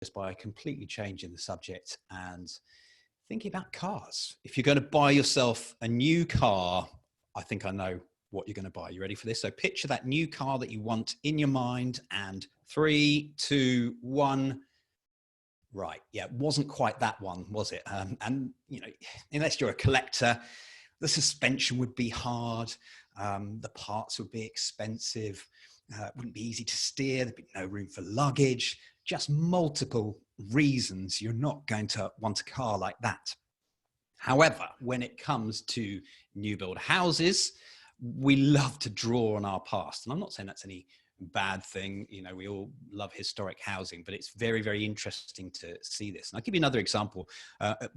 by completely changing the subject and thinking about cars. If you're going to buy yourself a new car, I think I know what you're going to buy. You ready for this? So picture that new car that you want in your mind, and 3, 2, 1. Right. Yeah, it wasn't quite that one, was it? And, you know, unless you're a collector, the suspension would be hard. The parts would be expensive. It wouldn't be easy to steer. There'd be no room for luggage. Just multiple reasons you're not going to want a car like that. However, when it comes to new build houses, we love to draw on our past. And I'm not saying that's any bad thing. You know, we all love historic housing, but it's very, very interesting to see this. And I'll give you another example. At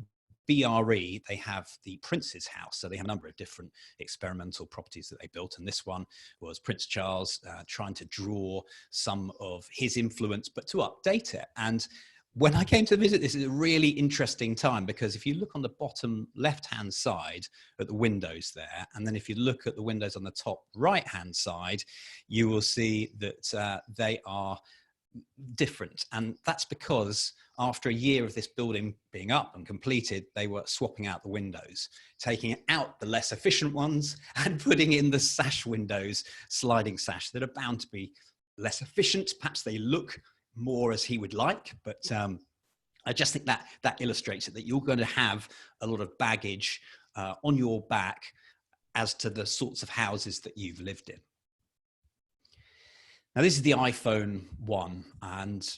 BRE, they have the Prince's House. So they have a number of different experimental properties that they built. And this one was Prince Charles trying to draw some of his influence, but to update it. And when I came to visit, this is a really interesting time, because if you look on the bottom left-hand side at the windows there, and then if you look at the windows on the top right-hand side, you will see that they are different. And that's because after a year of this building being up and completed, they were swapping out the windows, taking out the less efficient ones and putting in the sash windows, sliding sash, that are bound to be less efficient. Perhaps they look more as he would like, but I just think that illustrates it, that you're going to have a lot of baggage on your back as to the sorts of houses that you've lived in. Now, this is the iPhone 1, and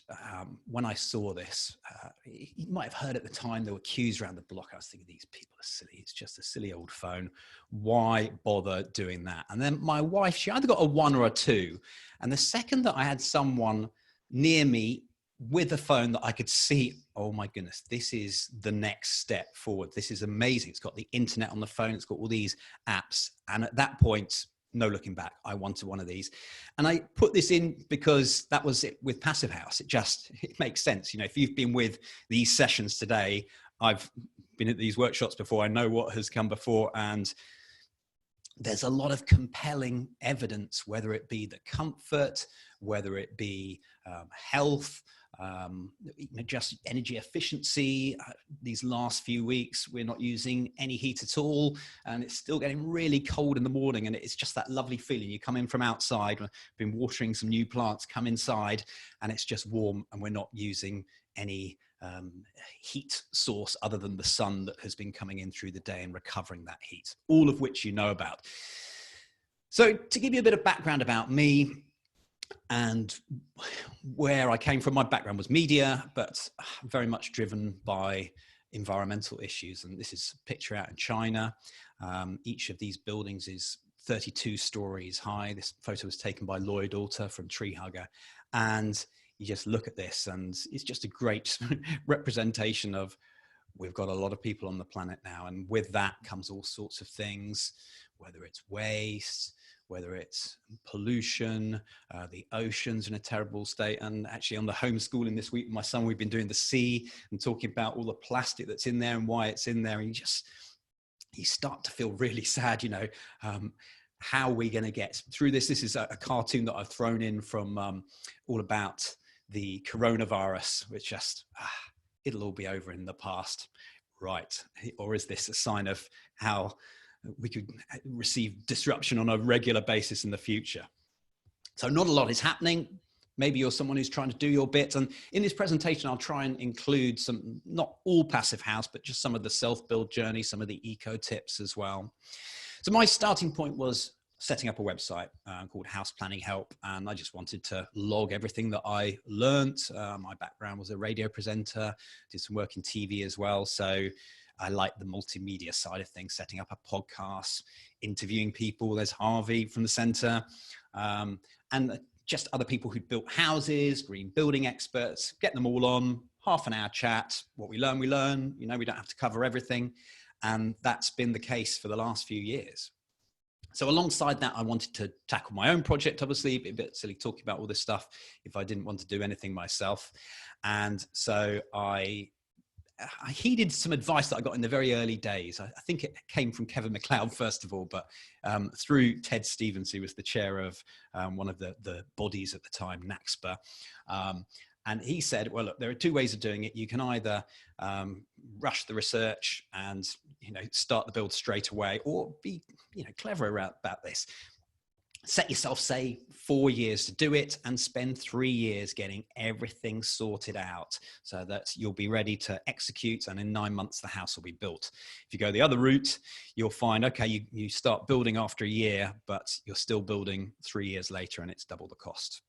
when I saw this, you might have heard at the time there were queues around the block. I was thinking, these people are silly. It's just a silly old phone. Why bother doing that? And then my wife, she either got a 1 or a 2, and the second that I had someone near me with a phone that I could see, oh my goodness, this is the next step forward. This is amazing. It's got the internet on the phone. It's got all these apps. And at that point, no looking back, I wanted one of these. And I put this in because that was it with Passivhaus. It makes sense. You know, if you've been with these sessions today, I've been at these workshops before. I know what has come before, and there's a lot of compelling evidence, whether it be the comfort, whether it be health, just energy efficiency. These last few weeks, we're not using any heat at all, and it's still getting really cold in the morning, and it's just that lovely feeling. You come in from outside, we've been watering some new plants, come inside, and it's just warm, and we're not using any heat source other than the sun that has been coming in through the day and recovering that heat, all of which you know about. So to give you a bit of background about me and where I came from, my background was media, but very much driven by environmental issues. And this is a picture out in China. Each of these buildings is 32 stories high. This photo was taken by Lloyd Alter from Tree Hugger. And you just look at this, and it's just a great representation of, we've got a lot of people on the planet now. And with that comes all sorts of things, whether it's waste, whether it's pollution, the ocean's in a terrible state. And actually on the homeschooling this week with my son, we've been doing the sea and talking about all the plastic that's in there and why it's in there. And you start to feel really sad, you know, how are we going to get through this? This is a cartoon that I've thrown in from all about the coronavirus, which just, it'll all be over in the past, right? Or is this a sign of how we could receive disruption on a regular basis in the future? So not a lot is happening. Maybe you're someone who's trying to do your bit. And in this presentation, I'll try and include some, not all Passivhaus, but just some of the self-build journey, some of the eco tips as well. So my starting point was setting up a website called House Planning Help. And I just wanted to log everything that I learned. My background was a radio presenter, did some work in TV as well. So I like the multimedia side of things, setting up a podcast, interviewing people. There's Harvey from the center, and just other people who built houses, green building experts, get them all on, half an hour chat. What we learn, we learn. You know, we don't have to cover everything. And that's been the case for the last few years. So alongside that, I wanted to tackle my own project, obviously. It'd be a bit silly talking about all this stuff if I didn't want to do anything myself. And so I heeded some advice that I got in the very early days. I think it came from Kevin MacLeod, first of all, but through Ted Stevens, who was the chair of one of the bodies at the time, NAXPA. And he said, well, look, there are two ways of doing it. You can either rush the research and, start the build straight away, or be, clever about this. Set yourself, say, 4 years to do it and spend 3 years getting everything sorted out so that you'll be ready to execute. And in 9 months, the house will be built. If you go the other route, you'll find, okay, you start building after a year, but you're still building 3 years later and it's double the cost.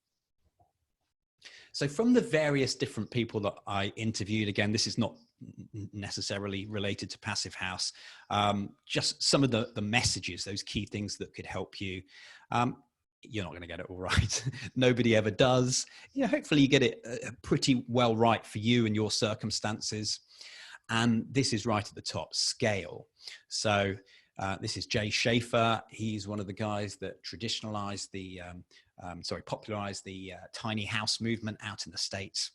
So from the various different people that I interviewed, again, this is not necessarily related to Passivhaus, just some of the messages, those key things that could help you. You're not going to get it all right. Nobody ever does. Hopefully you get it pretty well right for you and your circumstances. And this is right at the top, scale. So this is Jay Schaefer. He's one of the guys that popularized the tiny house movement out in the States.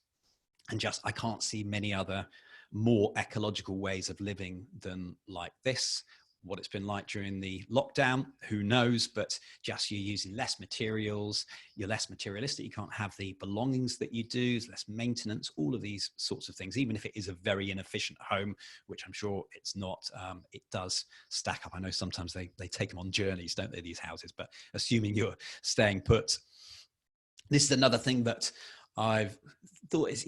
And I can't see many other more ecological ways of living than like this. What it's been like during the lockdown, who knows, but just you're using less materials, you're less materialistic, you can't have the belongings that you do, there's less maintenance, all of these sorts of things. Even if it is a very inefficient home, which I'm sure it's not, it does stack up. I know sometimes they take them on journeys, don't they, these houses, but assuming you're staying put. This is another thing that I've thought is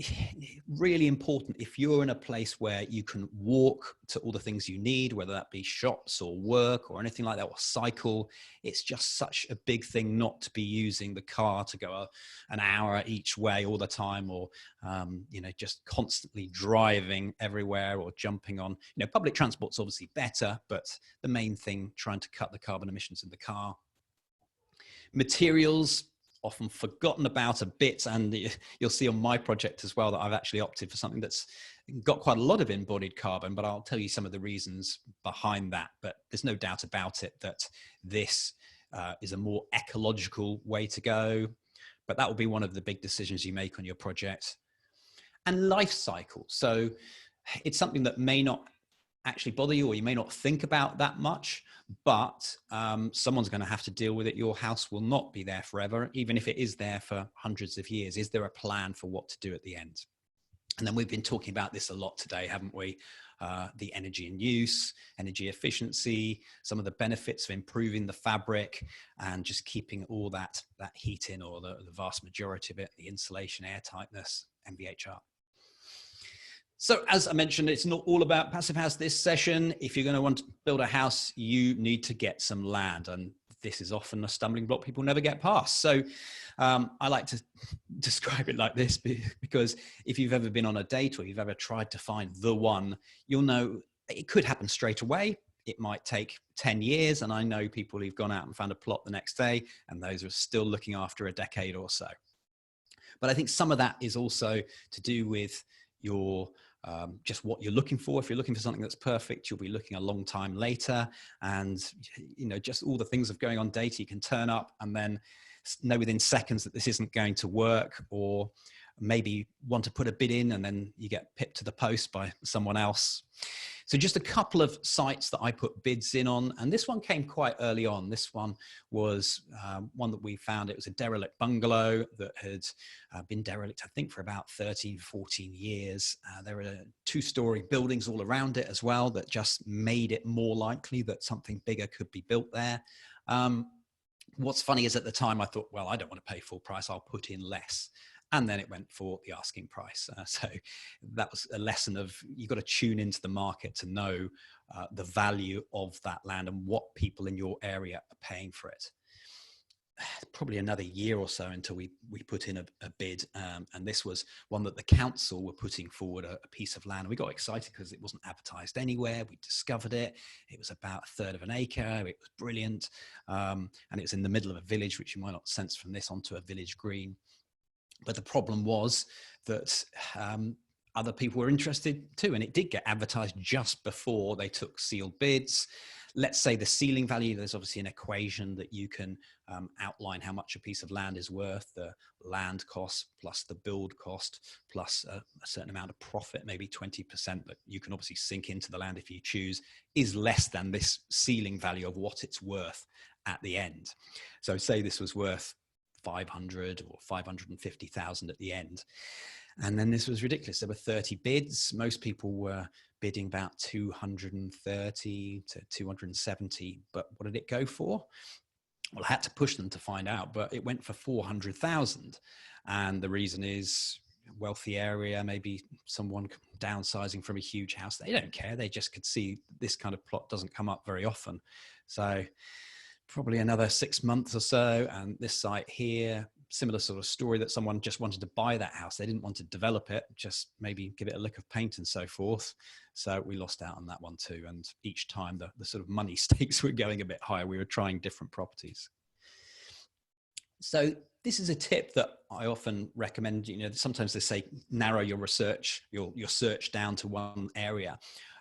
really important. If you're in a place where you can walk to all the things you need, whether that be shops or work or anything like that, or cycle, it's just such a big thing not to be using the car to go an hour each way all the time, or just constantly driving everywhere or jumping on. Public transport's obviously better, but the main thing, trying to cut the carbon emissions in the car. Materials, often forgotten about a bit, and you'll see on my project as well that I've actually opted for something that's got quite a lot of embodied carbon, but I'll tell you some of the reasons behind that. But there's no doubt about it that this is a more ecological way to go, but that will be one of the big decisions you make on your project. And life cycle. So it's something that may not actually bother you, or you may not think about that much, but someone's going to have to deal with it. Your house will not be there forever, even if it is there for hundreds of years. Is there a plan for what to do at the end? And then we've been talking about this a lot today, haven't we? The energy in use, energy efficiency, some of the benefits of improving the fabric and just keeping all that heat in, or the vast majority of it, the insulation, air tightness, MVHR. So as I mentioned, it's not all about Passivhaus this session. If you're going to want to build a house, you need to get some land. And this is often a stumbling block people never get past. So I like to describe it like this, because if you've ever been on a date or you've ever tried to find the one, you'll know it could happen straight away. It might take 10 years. And I know people who've gone out and found a plot the next day, and those are still looking after a decade or so. But I think some of that is also to do with your just what you're looking for. If you're looking for something that's perfect, you'll be looking a long time later. And, just all the things of going on data, you can turn up and then know within seconds that this isn't going to work, or maybe want to put a bid in and then you get pipped to the post by someone else. So just a couple of sites that I put bids in on, and this one came quite early on. This one was one that we found. It was a derelict bungalow that had been derelict, I think, for about 13, 14 years. There were 2-story buildings all around it as well that just made it more likely that something bigger could be built there. What's funny is at the time I thought, well, I don't want to pay full price, I'll put in less. And then it went for the asking price. So that was a lesson of, you've got to tune into the market to know the value of that land and what people in your area are paying for it. Probably another year or so until we put in a bid. And this was one that the council were putting forward, a piece of land. And we got excited because it wasn't advertised anywhere. We discovered it. It was about 1/3 of an acre. It was brilliant. And it was in the middle of a village, which you might not sense from this, onto a village green. But the problem was that other people were interested too, and it did get advertised just before they took sealed bids. Let's say the ceiling value, there's obviously an equation that you can outline how much a piece of land is worth, the land cost plus the build cost plus a certain amount of profit, maybe 20%, but you can obviously sink into the land if you choose, is less than this ceiling value of what it's worth at the end. So say this was worth 500 or 550,000 at the end. And then this was ridiculous. There were 30 bids. Most people were bidding about 230 to 270. But what did it go for? Well, I had to push them to find out, but it went for 400,000. And the reason is wealthy area, maybe someone downsizing from a huge house. They don't care. They just could see this kind of plot doesn't come up very often. So probably another 6 months or so. And this site here, similar sort of story, that someone just wanted to buy that house. They didn't want to develop it, just maybe give it a lick of paint and so forth. So we lost out on that one too. And each time the sort of money stakes were going a bit higher. We were trying different properties. So this is a tip that I often recommend. You know, sometimes they say narrow your research, your search down to one area.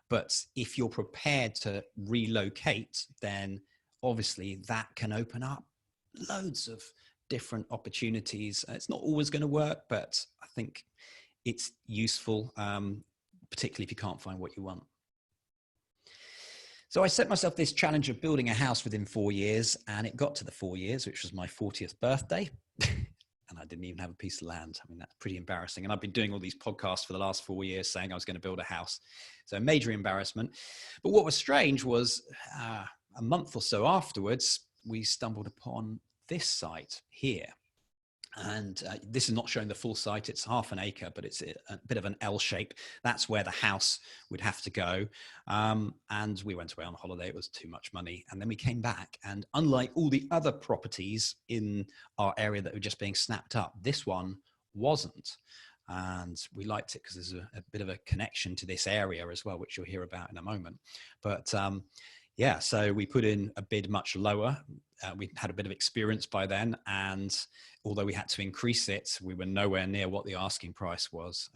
But if you're prepared to relocate, then obviously that can open up loads of different opportunities. It's not always going to work, but I think it's useful, particularly if you can't find what you want. So I set myself this challenge of building a house within 4 years, and it got to the 4 years, which was my 40th birthday. And I didn't even have a piece of land. I mean, that's pretty embarrassing. And I've been doing all these podcasts for the last 4 years saying I was going to build a house. So major embarrassment. But what was strange was a month or so afterwards, we stumbled upon this site here. And this is not showing the full site. It's half an acre, but it's a bit of an L shape. That's where the house would have to go. And we went away on holiday. It was too much money. And then we came back. And unlike all the other properties in our area that were just being snapped up, this one wasn't. And we liked it because there's a bit of a connection to this area as well, which you'll hear about in a moment. But yeah, so we put in a bid much lower. We had a bit of experience by then, and although we had to increase it, we were nowhere near what the asking price was.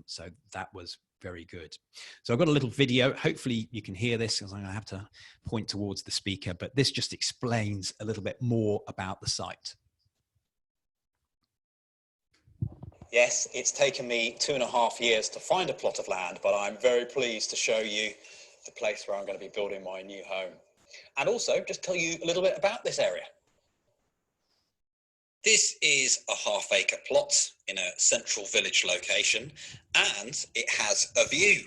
So that was very good. So I've got a little video. Hopefully you can hear this because I'm going to have to point towards the speaker, but this just explains a little bit more about the site. Yes, it's taken me 2.5 years to find a plot of land, but I'm very pleased to show you the place where I'm going to be building my new home. And also just tell you a little bit about this area. This is a half-acre plot in a central village location, and it has a view.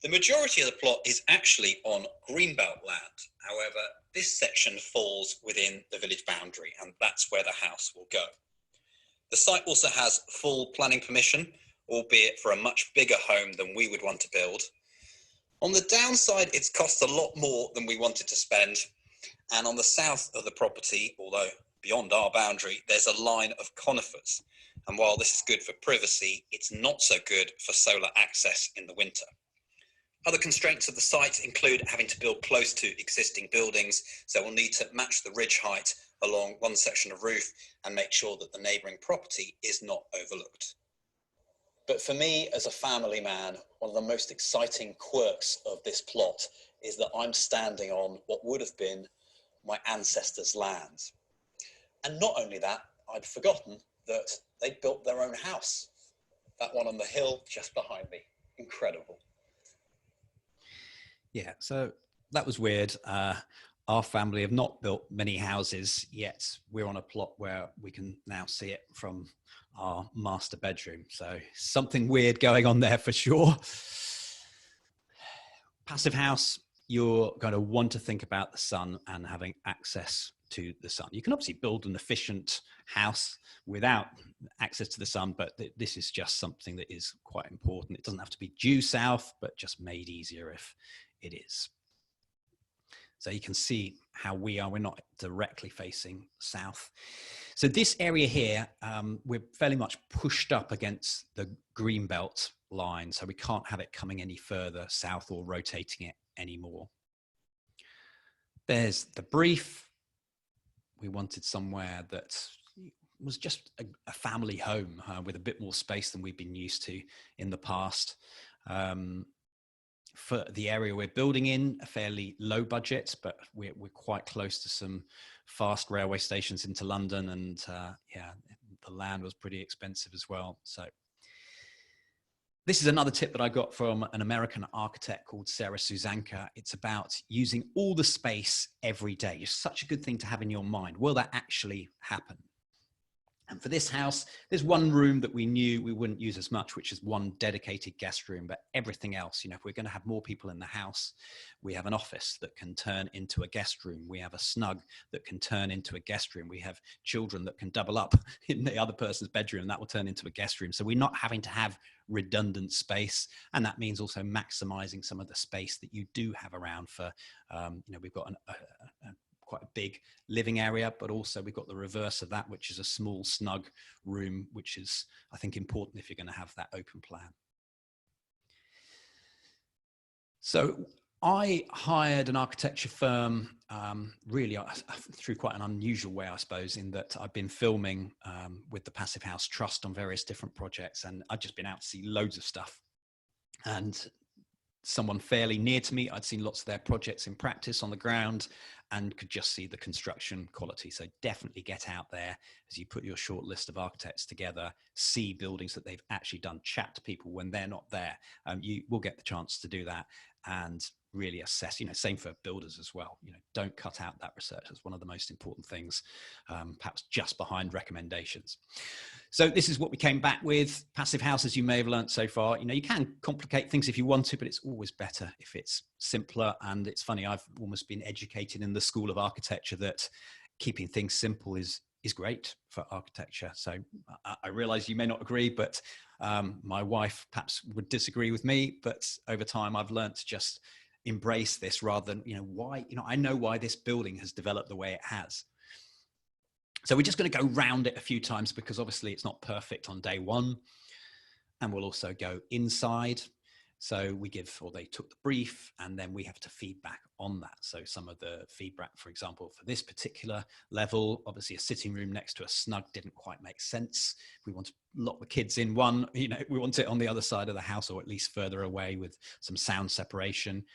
The majority of the plot is actually on greenbelt land. However, this section falls within the village boundary, and that's where the house will go. The site also has full planning permission, albeit for a much bigger home than we would want to build. On the downside, it's cost a lot more than we wanted to spend. And on the south of the property, although beyond our boundary, there's a line of conifers. And while this is good for privacy, it's not so good for solar access in the winter. Other constraints of the site include having to build close to existing buildings, so we'll need to match the ridge height along one section of roof and make sure that the neighbouring property is not overlooked. But for me, as a family man, one of the most exciting quirks of this plot is that I'm standing on what would have been my ancestors' land. And not only that, I'd forgotten that they'd built their own house. That one on the hill just behind me. Incredible. Yeah, so that was weird. Our family have not built many houses yet. We're on a plot where we can now see it from our master bedroom. So something weird going on there for sure. Passive house, you're going to want to think about the sun and having access to the sun. You can obviously build an efficient house without access to the sun, but this is just something that is quite important. It doesn't have to be due south, but just made easier if it is. So you can see how we're not directly facing south. So this area here, we're fairly much pushed up against the greenbelt line, so we can't have it coming any further south or rotating it anymore. There's the brief. We wanted somewhere that was just a family home with a bit more space than we've been used to in the past. For the area we're building in, a fairly low budget, but we're quite close to some fast railway stations into London, and yeah, the land was pretty expensive as well. So this is another tip that I got from an American architect called Sarah Suzanka. It's about using all the space every day. It's such a good thing to have in your mind. Will that actually happen? And for this house, there's one room that we knew we wouldn't use as much, which is one dedicated guest room. But everything else, if we're going to have more people in the house, we have an office that can turn into a guest room. We have a snug that can turn into a guest room. We have children that can double up in the other person's bedroom, and that will turn into a guest room. So we're not having to have redundant space. And that means also maximizing some of the space that you do have around for, we've got quite a big living area, but also we've got the reverse of that, which is a small snug room, which is, I think, important if you're going to have that open plan. So I hired an architecture firm really through quite an unusual way, I suppose, in that I've been filming with the Passivhaus Trust on various different projects, and I've just been out to see loads of stuff. And someone fairly near to me, I'd seen lots of their projects in practice on the ground and could just see the construction quality. So definitely get out there as you put your short list of architects together, see buildings that they've actually done, chat to people when they're not there. You will get the chance to do that and really assess, same for builders as well. Don't cut out that research. That's one of the most important things, perhaps just behind recommendations. So this is what we came back with. Passivhaus, as you may have learned so far, you can complicate things if you want to, but it's always better if it's simpler. And it's funny, I've almost been educated in the School of Architecture that keeping things simple is great for architecture. So I realize you may not agree, but my wife perhaps would disagree with me, but over time I've learned to just embrace this rather than, why, I know why this building has developed the way it has. So we're just going to go round it a few times because obviously it's not perfect on day one. And we'll also go inside. So they took the brief and then we have to feedback on that. So some of the feedback, for example, for this particular level, obviously a sitting room next to a snug didn't quite make sense. We want to lock the kids in one, we want it on the other side of the house or at least further away with some sound separation.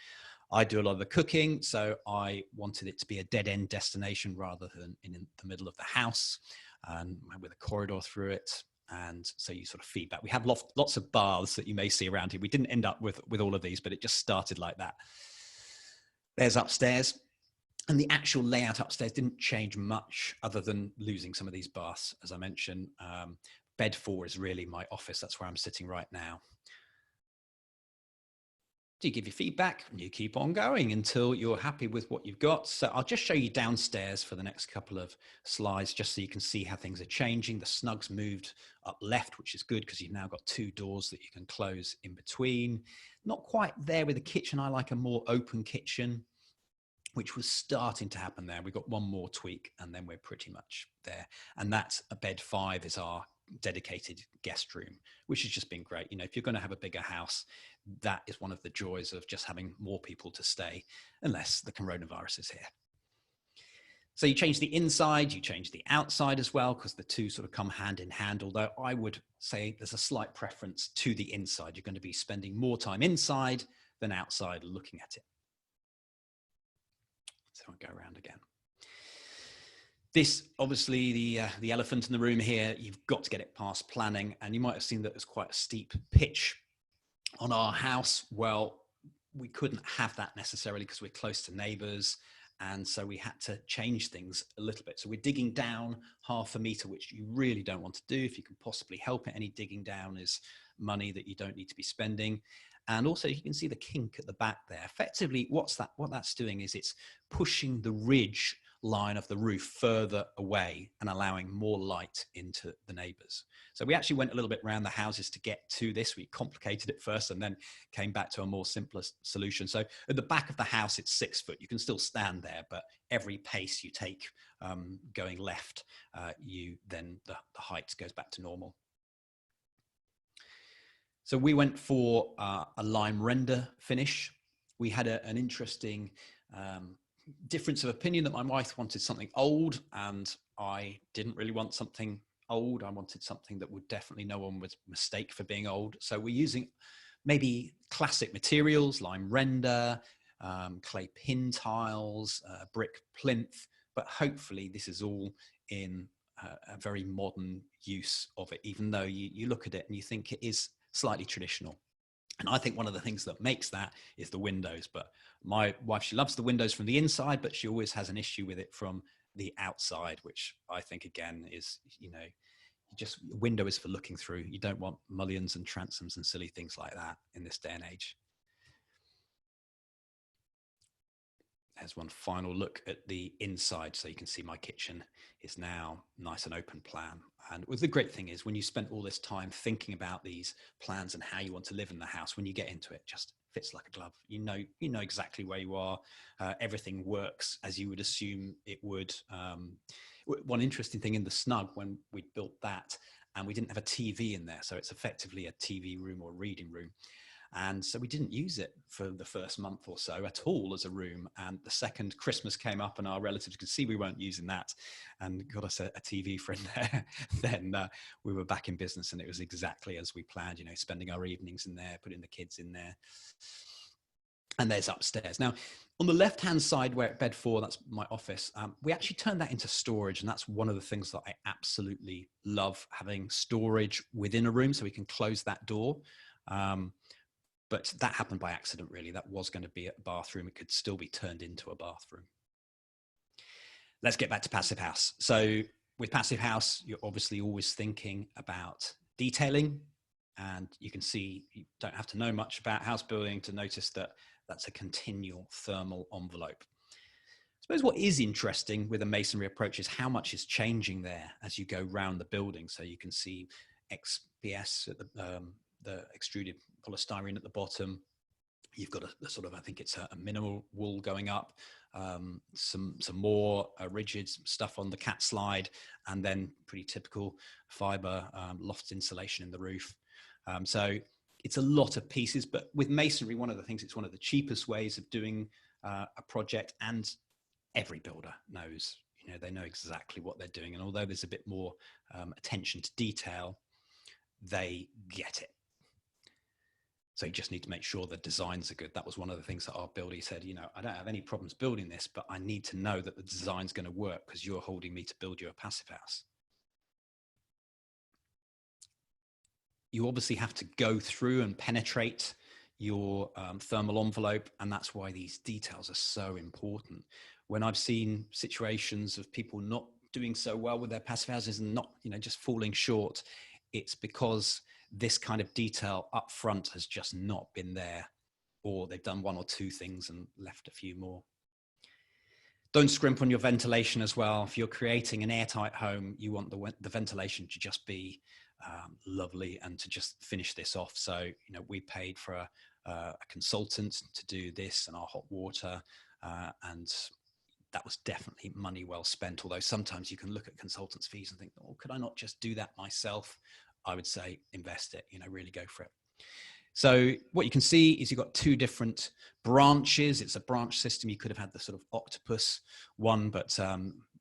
I do a lot of the cooking, so I wanted it to be a dead-end destination rather than in the middle of the house, and with a corridor through it. And so you sort of feedback. We have lots of baths that you may see around here. We didn't end up with all of these, but it just started like that. There's upstairs. And the actual layout upstairs didn't change much other than losing some of these baths, as I mentioned. Bed 4 is really my office. That's where I'm sitting right now. You give your feedback and you keep on going until you're happy with what you've got. So I'll just show you downstairs for the next couple of slides, just so you can see how things are changing. The snug's moved up left, which is good because you've now got 2 doors that you can close in between. Not quite there with the kitchen. I like a more open kitchen, which was starting to happen there. We've got one more tweak and then we're pretty much there. And that's a bed 5 is our dedicated guest room, which has just been great. If you're going to have a bigger house, that is one of the joys of just having more people to stay, unless the coronavirus is here. So you change the inside, you change the outside as well, because the two sort of come hand in hand. Although I would say there's a slight preference to the inside. You're going to be spending more time inside than outside looking at it. So I'll go around again. This, obviously, the elephant in the room here, you've got to get it past planning. And you might have seen that there's quite a steep pitch on our house. Well, we couldn't have that necessarily because we're close to neighbors. And so we had to change things a little bit. So we're digging down 1/2 meter, which you really don't want to do. If you can possibly help it, any digging down is money that you don't need to be spending. And also you can see the kink at the back there. Effectively, what that's doing is it's pushing the ridge line of the roof further away and allowing more light into the neighbors. So we actually went a little bit around the houses to get to this. We complicated it first and then came back to a more simpler solution. So at the back of the house, it's 6 foot. You can still stand there, but every pace you take going left, then the height goes back to normal. So we went for a lime render finish. We had an interesting difference of opinion that my wife wanted something old and I didn't really want something old. I wanted something that would definitely no one would mistake for being old. So we're using maybe classic materials, lime render, clay pin tiles, brick plinth, but hopefully this is all in a very modern use of it, even though you look at it and you think it is slightly traditional. And I think one of the things that makes that is the windows. But my wife, she loves the windows from the inside, but she always has an issue with it from the outside, which I think, again, is, just, a window is for looking through. You don't want mullions and transoms and silly things like that in this day and age. There's one final look at the inside. So you can see my kitchen is now nice and open plan. And the great thing is, when you spent all this time thinking about these plans and how you want to live in the house, when you get into it, it just fits like a glove. You know exactly where you are. Everything works as you would assume it would. One interesting thing in the snug, when we built that, and we didn't have a TV in there, so it's effectively a TV room or reading room. And so we didn't use it for the first month or so at all as a room. And the second Christmas came up and our relatives could see we weren't using that and got us a TV friend there, then we were back in business, and it was exactly as we planned, you know, spending our evenings in there, putting the kids in there. And there's upstairs. Now, on the left-hand side, where at bed 4, that's my office, we actually turned that into storage. And that's one of the things that I absolutely love, having storage within a room so we can close that door. But that happened by accident, really. That was going to be a bathroom. It could still be turned into a bathroom. Let's get back to Passivhaus. So with Passivhaus, you're obviously always thinking about detailing. And you can see, you don't have to know much about house building to notice that that's a continual thermal envelope. I suppose what is interesting with a masonry approach is how much is changing there as you go round the building. So you can see XPS at the extruded polystyrene at the bottom. You've got a sort of, I think it's a minimal wool going up, some more rigid stuff on the cat slide, and then pretty typical fiber loft insulation in the roof. So it's a lot of pieces, but with masonry, one of the things, it's one of the cheapest ways of doing a project, and every builder knows, you know, they know exactly what they're doing. And although there's a bit more attention to detail, they get it. So you just need to make sure the designs are good. That was one of the things that our builder said, you know, I don't have any problems building this, but I need to know that the design's going to work because you're holding me to build you a Passivhaus. You obviously have to go through and penetrate your thermal envelope, and that's why these details are so important. When I've seen situations of people not doing so well with their Passivhouses and not, you know, just falling short, it's because this kind of detail up front has just not been there, or they've done one or two things and left a few more. Don't scrimp on your ventilation as well. If you're creating an airtight home, you want the ventilation to just be lovely and to just finish this off. So, you know, we paid for a consultant to do this and our hot water, and that was definitely money well spent. Although sometimes you can look at consultants' fees and think, oh, could I not just do that myself? I would say invest it, you know, really go for it. So what you can see is you've got two different branches. It's a branch system. You could have had the sort of octopus one, but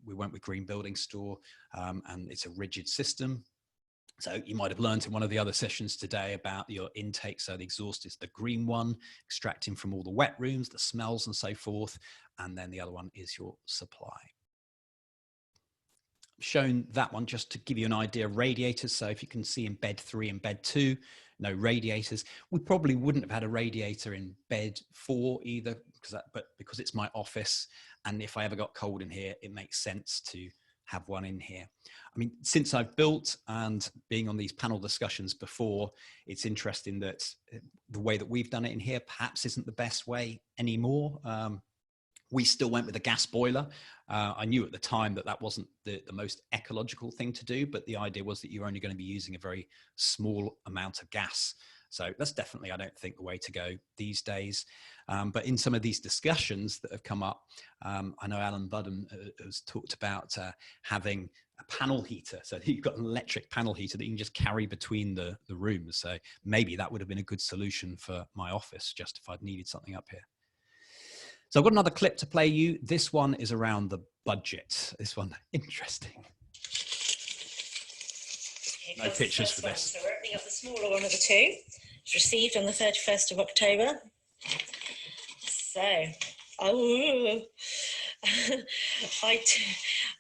we went with Green Building Store, and it's a rigid system. So you might have learned in one of the other sessions today about your intake. So the exhaust is the green one, extracting from all the wet rooms, the smells and so forth. And then the other one is your supply. Shown that one just to give you an idea of radiators. So if you can see in bed 3 and bed 2, no radiators. We probably wouldn't have had a radiator in bed 4 either, but because it's my office, and if I ever got cold in here, it makes sense to have one in here. I mean, since I've built and being on these panel discussions before, it's interesting that the way that we've done it in here perhaps isn't the best way anymore. We still went with a gas boiler. I knew at the time that that wasn't the most ecological thing to do, but the idea was that you're only going to be using a very small amount of gas. So that's definitely, I don't think, the way to go these days. But in some of these discussions that have come up, I know Alan Budden has talked about having a panel heater. So you've got an electric panel heater that you can just carry between the rooms. So maybe that would have been a good solution for my office, just if I'd needed something up here. So I've got another clip to play you. This one is around the budget. This one, interesting. No pictures for this. So we're opening up the smaller one of the two. It's received on the 31st of October. So, I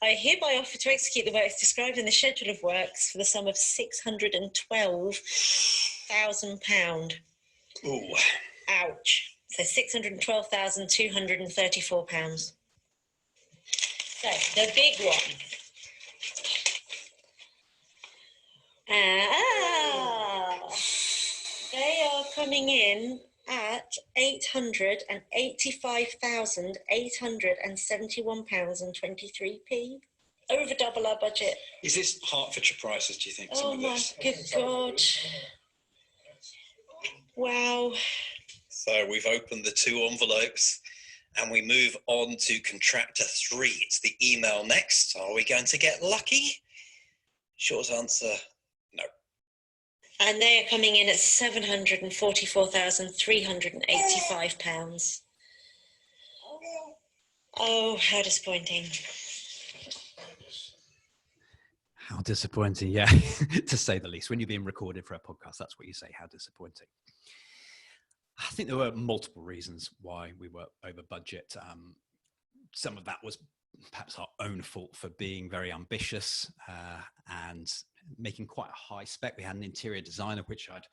hereby offer to execute the works described in the schedule of works for the sum of £612,000. Ooh. Ouch. So £612,234. So the big one. They are coming in at £885,871.23. Over double our budget. Is this Hertfordshire prices, do you think? Oh my good God. Wow. So we've opened the 2 envelopes and we move on to contractor 3. It's the email next. Are we going to get lucky? Short answer, no. And they are coming in at £744,385. Oh, how disappointing. How disappointing, yeah, to say the least. When you're being recorded for a podcast, that's what you say, how disappointing. I think there were multiple reasons why we were over budget. Some of that was perhaps our own fault for being very ambitious and making quite a high spec. We had an interior designer, which I'd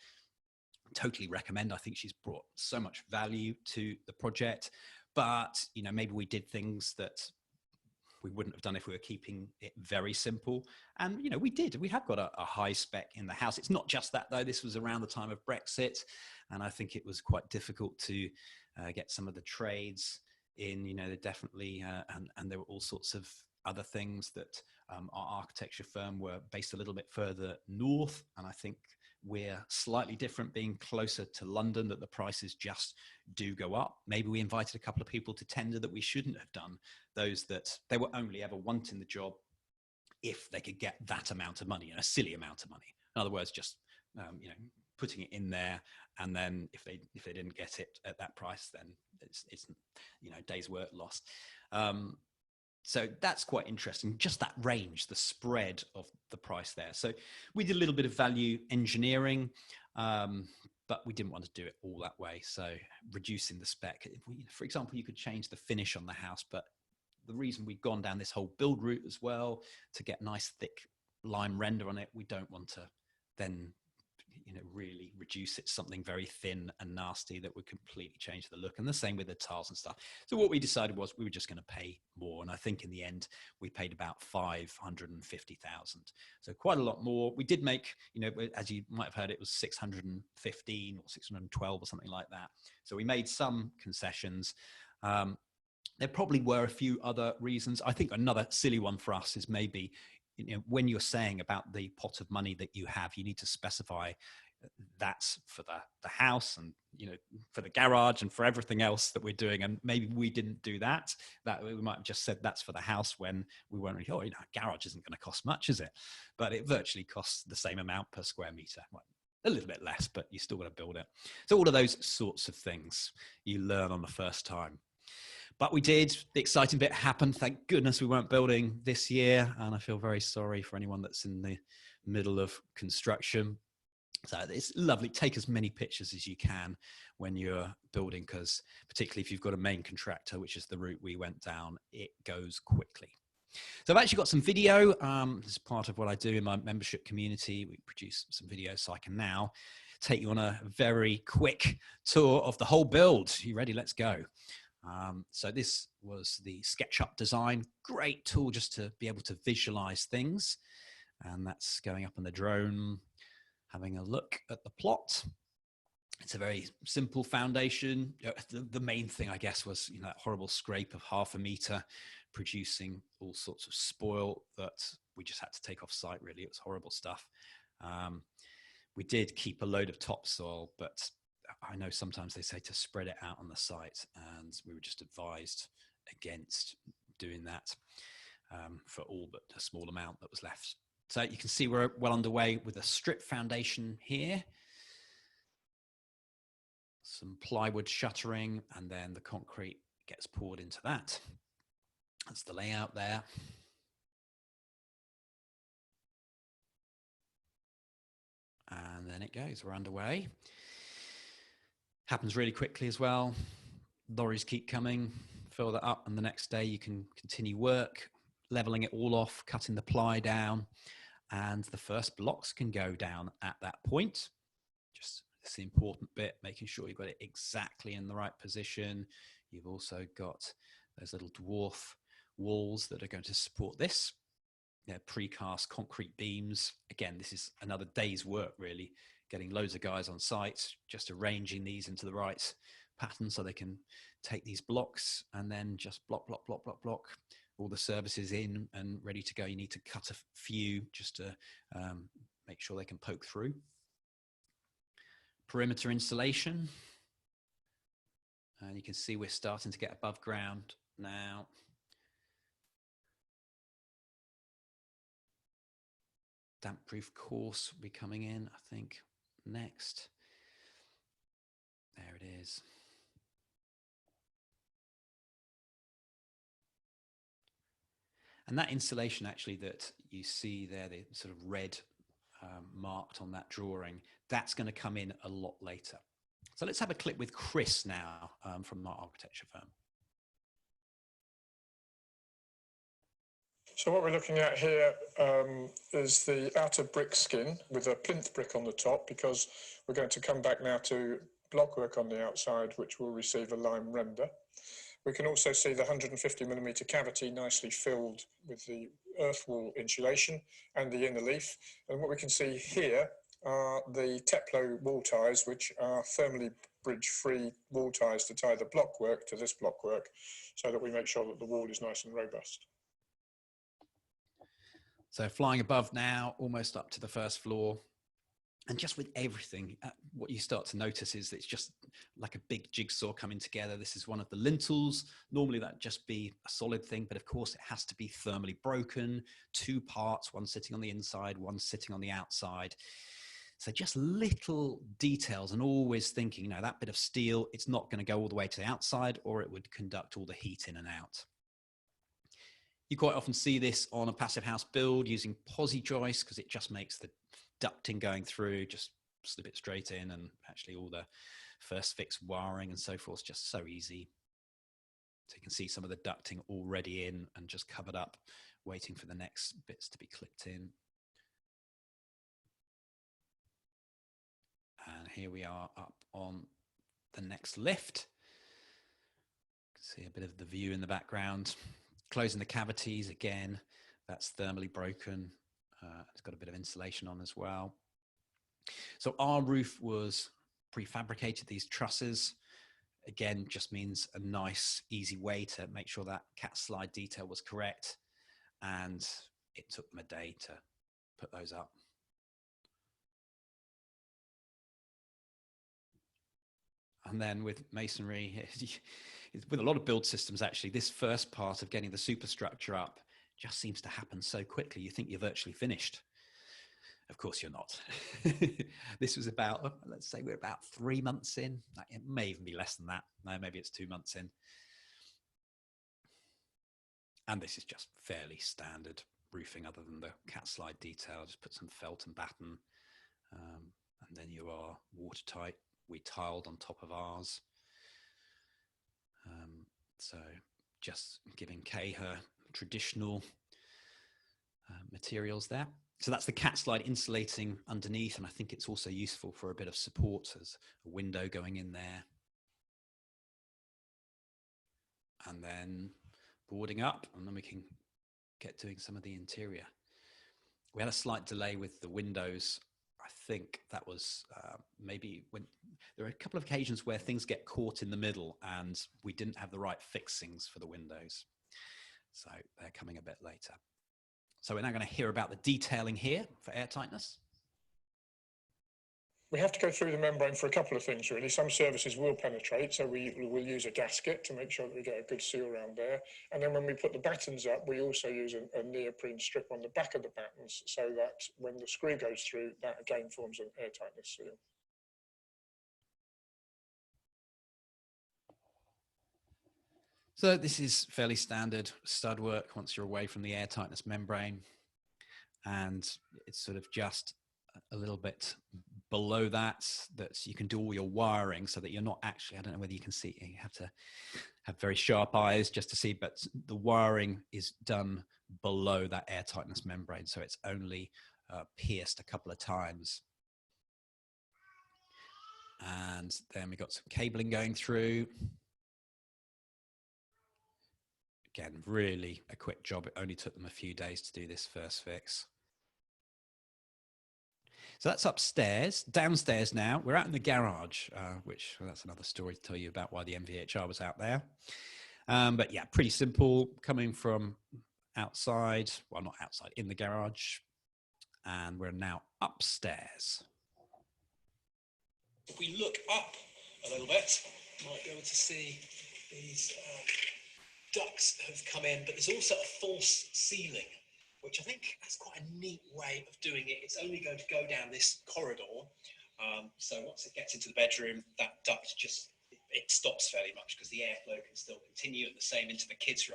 totally recommend. I think she's brought so much value to the project, but maybe we did things that we wouldn't have done if we were keeping it very simple. And, we have got a high spec in the house. It's not just that though. This was around the time of Brexit. And I think it was quite difficult to get some of the trades in, they definitely, and there were all sorts of other things that our architecture firm were based a little bit further north. And I think we're slightly different being closer to London, that the prices just do go up. Maybe we invited a couple of people to tender that we shouldn't have done, those that they were only ever wanting the job if they could get that amount of money, a silly amount of money. In other words, just, putting it in there. And then if they didn't get it at that price, then it's day's work lost. So that's quite interesting, just that range, the spread of the price there. So we did a little bit of value engineering, but we didn't want to do it all that way. So reducing the spec, for example, you could change the finish on the house, but the reason we've gone down this whole build route as well, to get nice thick lime render on it, we don't want to then really reduce it something very thin and nasty that would completely change the look. And the same with the tiles and stuff. So what we decided was we were just going to pay more. And I think in the end, we paid about 550,000. So quite a lot more. We did make, as you might have heard, it was 615 or 612 or something like that. So we made some concessions. There probably were a few other reasons. I think another silly one for us is maybe, when you're saying about the pot of money that you have, you need to specify that's for the house and, for the garage and for everything else that we're doing. And maybe we didn't do that we might have just said that's for the house, when we weren't really, a garage isn't going to cost much, is it? But it virtually costs the same amount per square meter. Well, a little bit less, but you still got to build it. So all of those sorts of things you learn on the first time. But we did. The exciting bit happened. Thank goodness we weren't building this year. And I feel very sorry for anyone that's in the middle of construction. So it's lovely. Take as many pictures as you can when you're building, because particularly if you've got a main contractor, which is the route we went down, it goes quickly. So I've actually got some video. This is part of what I do in my membership community. We produce some videos, so I can now take you on a very quick tour of the whole build. You ready? Let's go. So this was the SketchUp design. Great tool just to be able to visualize things. And that's going up on the drone, having a look at the plot. It's a very simple foundation. The main thing, I guess, was that horrible scrape of 0.5 meter, producing all sorts of spoil that we just had to take off site, really. It was horrible stuff. We did keep a load of topsoil, but I know sometimes they say to spread it out on the site, and we were just advised against doing that for all but a small amount that was left. So you can see we're well underway with a strip foundation here, some plywood shuttering, and then the concrete gets poured into that. That's the layout there. And then it goes, we're underway. Happens really quickly as well. Lorries keep coming, fill that up, and the next day you can continue work, leveling it all off, cutting the ply down, and the first blocks can go down at that point. Just this the important bit, making sure you've got it exactly in the right position. You've also got those little dwarf walls that are going to support this. precast concrete beams. Again, this is another day's work, really, getting loads of guys on site, just arranging these into the right pattern so they can take these blocks and then just block, all the services in and ready to go. You need to cut a few just to make sure they can poke through. Perimeter insulation. And you can see we're starting to get above ground now. Damp-proof course will be coming in, I think, next. There it is. And that insulation actually that you see there, the sort of red marked on that drawing, that's going to come in a lot later. So let's have a clip with Chris now from our architecture firm. So what we're looking at here is the outer brick skin with a plinth brick on the top, because we're going to come back now to blockwork on the outside, which will receive a lime render. We can also see the 150mm cavity nicely filled with the earth wall insulation and the inner leaf. And what we can see here are the Teplo wall ties, which are thermally bridge-free wall ties to tie the blockwork to this blockwork, so that we make sure that the wall is nice and robust. So flying above now, almost up to the first floor. And just with everything, what you start to notice is that it's just like a big jigsaw coming together. This is one of the lintels. Normally that'd just be a solid thing, but of course it has to be thermally broken, 2 parts, one sitting on the inside, one sitting on the outside. So just little details, and always thinking, you know, that bit of steel, it's not going to go all the way to the outside, or it would conduct all the heat in and out. You quite often see this on a passive house build using posi joist, because it just makes the ducting going through, just slip it straight in, and actually all the first fix wiring and so forth, just so easy. So you can see some of the ducting already in and just covered up, waiting for the next bits to be clipped in. And here we are up on the next lift. You can see a bit of the view in the background. Closing the cavities, again, that's thermally broken. It's got a bit of insulation on as well. So our roof was prefabricated, these trusses. Again, just means a nice, easy way to make sure that cat slide detail was correct. And it took them a day to put those up. And then with masonry, with a lot of build systems, actually, this first part of getting the superstructure up just seems to happen so quickly. You think you're virtually finished. Of course you're not. This was about, let's say we're about 3 months in. It may even be less than that. No, maybe it's 2 months in. And this is just fairly standard roofing other than the cat slide detail. Just put some felt and batten. And then you are watertight. We tiled on top of ours. So just giving Kay her traditional materials there. So that's the cat slide insulating underneath, and I think it's also useful for a bit of support. There's a window going in there. And then boarding up, and then we can get doing some of the interior. We had a slight delay with the windows. I think that was maybe when there are a couple of occasions where things get caught in the middle and we didn't have the right fixings for the windows. So they're coming a bit later. So we're now going to hear about the detailing here for airtightness. We have to go through the membrane for a couple of things, really. Some surfaces will penetrate, so we will use a gasket to make sure that we get a good seal around there. And then when we put the battens up, we also use a neoprene strip on the back of the battens, so that when the screw goes through, that again forms an airtightness seal. So this is fairly standard stud work once you're away from the airtightness membrane. And it's sort of just a little bit below that you can do all your wiring so that you're not actually, I don't know whether you can see, you have to have very sharp eyes just to see, but the wiring is done below that airtightness membrane. So it's only pierced a couple of times. And then we got some cabling going through. again, really a quick job. It only took them a few days to do this first fix. So that's upstairs. Downstairs now, we're out in the garage, which that's another story to tell you about why the MVHR was out there. But yeah, pretty simple, coming from outside, well, not outside, in the garage. And we're now upstairs. If we look up a little bit, you might be able to see these ducts have come in, but there's also a false ceiling, which I think that's quite a neat way of doing it. It's only going to go down this corridor. So once it gets into the bedroom, that duct just, it stops fairly much because the airflow can still continue, and the same into the kids'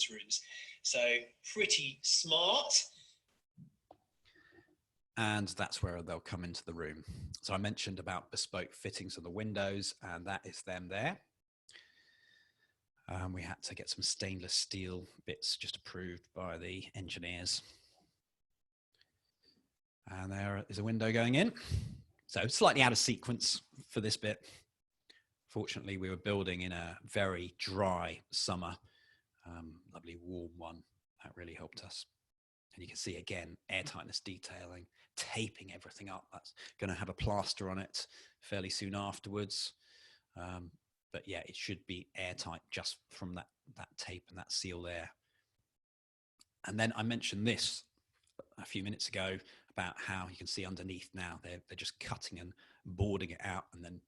rooms. So pretty smart. And that's where they'll come into the room. So I mentioned about bespoke fittings of the windows, and that is them there. We had to get some stainless steel bits just approved by the engineers. And there is a window going in. So slightly out of sequence for this bit. Fortunately, we were building in a very dry summer, lovely warm one. That really helped us. And you can see again, airtightness detailing, taping everything up. That's going to have a plaster on it fairly soon afterwards. But yeah, it should be airtight just from that tape and that seal there. And then I mentioned this a few minutes ago about how you can see underneath now, they're just cutting and boarding it out and then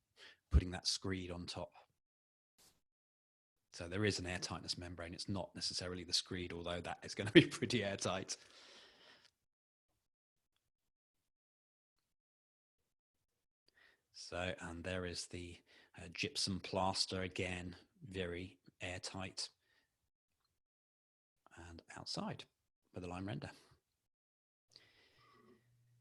putting that screed on top. So there is an airtightness membrane. It's not necessarily the screed, although that is going to be pretty airtight. So, and there is the gypsum plaster again, very airtight, and outside with the lime render.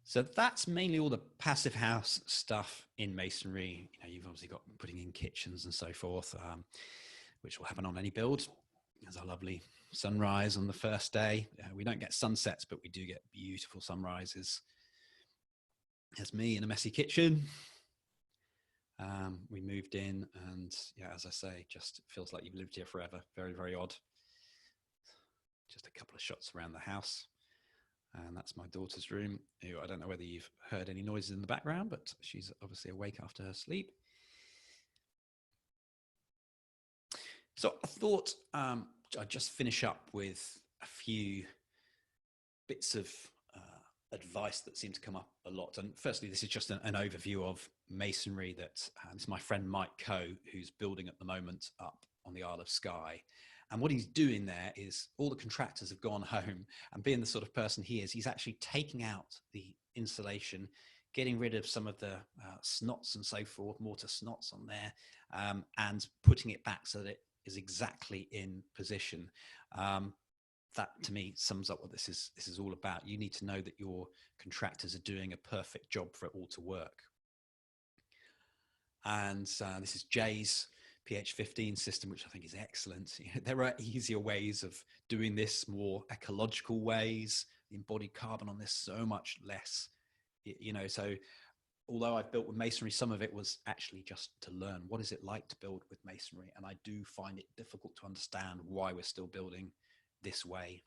So that's mainly all the passive house stuff in masonry. You know, you've obviously got putting in kitchens and so forth, which will happen on any build. There's a lovely sunrise on the first day. We don't get sunsets, but we do get beautiful sunrises. There's me in a messy kitchen. We moved in, and yeah, as I say, just feels like you've lived here forever. Very, very odd. Just a couple of shots around the house. And that's my daughter's room, who I don't know whether you've heard any noises in the background, but she's obviously awake after her sleep. So I thought I'd just finish up with a few bits of advice that seem to come up a lot. And firstly, this is just an overview of masonry that this is my friend Mike Coe, who's building at the moment up on the Isle of Skye. And what he's doing there is all the contractors have gone home, and being the sort of person he is, he's actually taking out the insulation, getting rid of some of the snots and so forth, mortar snots on there, and putting it back so that it is exactly in position. That to me sums up what this is all about. You need to know that your contractors are doing a perfect job for it all to work. And this is Jay's pH15 system, which I think is excellent. There are easier ways of doing this, more ecological ways. The embodied carbon on this so much less, you know. So although I've built with masonry, some of it was actually just to learn what is it like to build with masonry, and I do find it difficult to understand why we're still building this way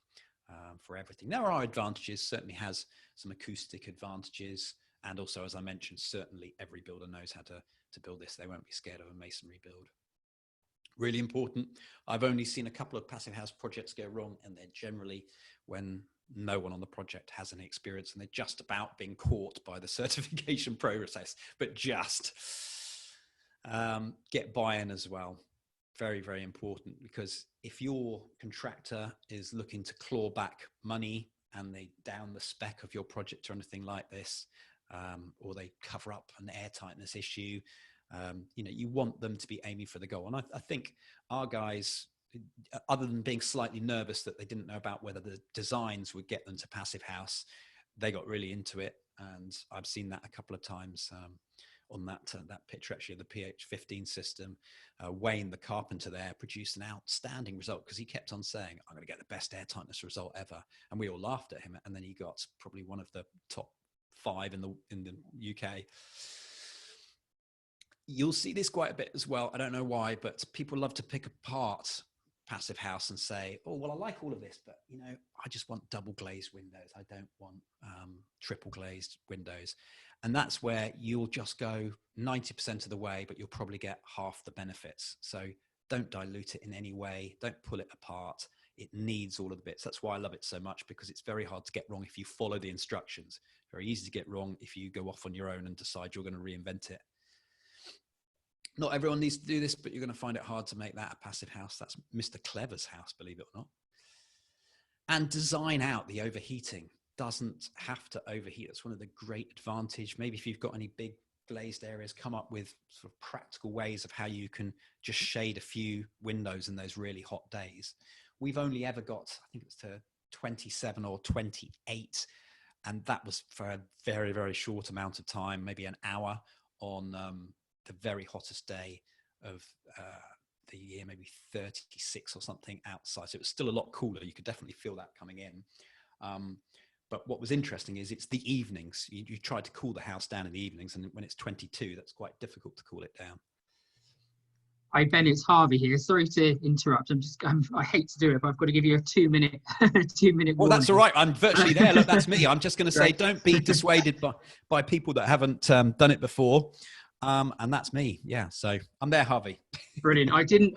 for everything. There are advantages, certainly has some acoustic advantages, and also, as I mentioned, certainly every builder knows how to build this. They won't be scared of a masonry build. Really important. I've only seen a couple of passive house projects go wrong, and they're generally when no one on the project has any experience and they're just about being caught by the certification process, but just get buy-in as well. Very, very important, because if your contractor is looking to claw back money and they down the spec of your project or anything like this, or they cover up an airtightness issue, you know, you want them to be aiming for the goal. And I think our guys, other than being slightly nervous that they didn't know about whether the designs would get them to passive house, they got really into it. And I've seen that a couple of times on that picture, actually, of the pH15 system. Wayne, the carpenter there, produced an outstanding result because he kept on saying, I'm going to get the best airtightness result ever. And we all laughed at him. And then he got probably one of the top 5 in the UK. You'll see this quite a bit as well. I don't know why, but people love to pick apart Passivhaus and say, oh, well, I like all of this, but, you know, I just want double glazed windows. I don't want triple glazed windows. And that's where you'll just go 90% of the way, but you'll probably get half the benefits. So don't dilute it in any way. Don't pull it apart. It needs all of the bits. That's why I love it so much, because it's very hard to get wrong if you follow the instructions. Very easy to get wrong if you go off on your own and decide you're going to reinvent it. Not everyone needs to do this, but you're going to find it hard to make that a Passivhaus. That's Mr. Clever's house, believe it or not. And design out the overheating. Doesn't have to overheat. That's one of the great advantage. Maybe if you've got any big glazed areas, come up with sort of practical ways of how you can just shade a few windows in those really hot days. We've only ever got, I think it's to 27 or 28. And that was for a very, very short amount of time, maybe an hour on the very hottest day of the year, maybe 36 or something outside. So it was still a lot cooler. You could definitely feel that coming in. But what was interesting is it's the evenings. You try to cool the house down in the evenings, and when it's 22, that's quite difficult to cool it down. Hi, Ben, it's Harvey here. Sorry to interrupt. I hate to do it, but I've got to give you a 2-minute Well, warning. that's all right. I'm virtually there. Look, that's me. I'm just going to say, don't be dissuaded by people that haven't done it before. And that's me. Yeah. So I'm there, Harvey. Brilliant. I didn't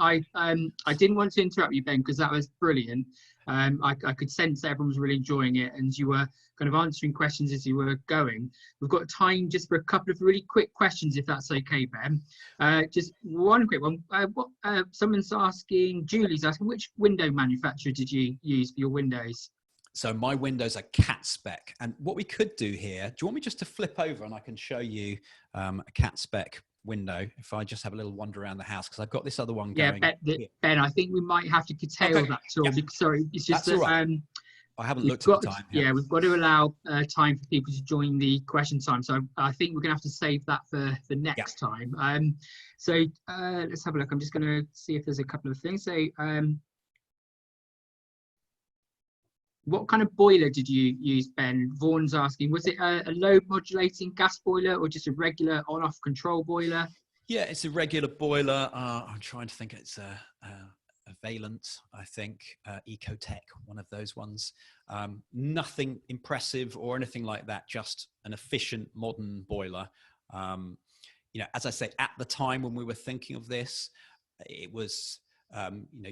want to interrupt you, Ben, because that was brilliant. I could sense that everyone was really enjoying it, and you were kind of answering questions as you were going. We've got time just for a couple of really quick questions, if that's okay, Ben. Just one quick one. Someone's asking, Julie's asking, which window manufacturer did you use for your windows? So my windows are cat spec. And what we could do here, do you want me just to flip over and I can show you a cat spec window if I just have a little wander around the house, because I've got this other one going. Ben, I think we might have to curtail that tool. Yeah. Sorry, it's just that right. I haven't looked at the time. Yeah, we've got to allow time for people to join the question time. So I think we're going to have to save that for next time. So let's have a look. I'm just going to see if there's a couple of things. So what kind of boiler did you use, Ben? Vaughn's asking, was it a low modulating gas boiler or just a regular on-off control boiler? Yeah, it's a regular boiler. I'm trying to think. It's a Valent, I think, Ecotech, one of those ones. Nothing impressive or anything like that, just an efficient modern boiler. You know, as I say, at the time when we were thinking of this, it was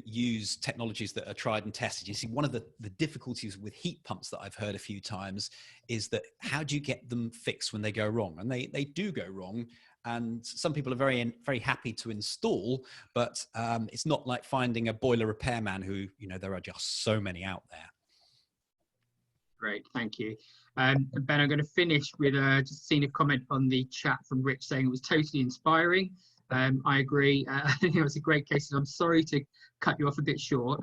use technologies that are tried and tested. You see, one of the difficulties with heat pumps that I've heard a few times is that how do you get them fixed when they go wrong? And they do go wrong. And some people are very, very happy to install, but it's not like finding a boiler repairman who, there are just so many out there. Great, thank you. Ben, I'm going to finish with just seeing a comment on the chat from Rich saying it was totally inspiring. I agree. I think it was a great case. I'm sorry to cut you off a bit short.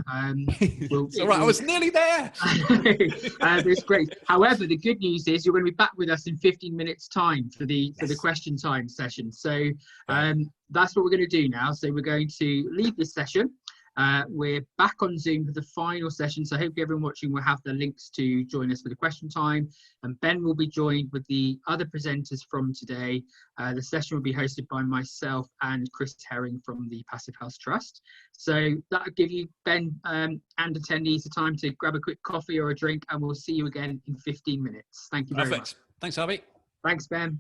It's all right. I was nearly there. It's great. However, the good news is you're going to be back with us in 15 minutes time for the question time session. So that's what we're going to do now. So we're going to leave this session. We're back on Zoom for the final session. So I hope everyone watching will have the links to join us for the question time. And Ben will be joined with the other presenters from today. The session will be hosted by myself and Chris Herring from the Passivhaus Trust. So that'll give you, Ben, and attendees the time to grab a quick coffee or a drink, and we'll see you again in 15 minutes. Thank you very much. Thanks, Harvey. Thanks, Ben.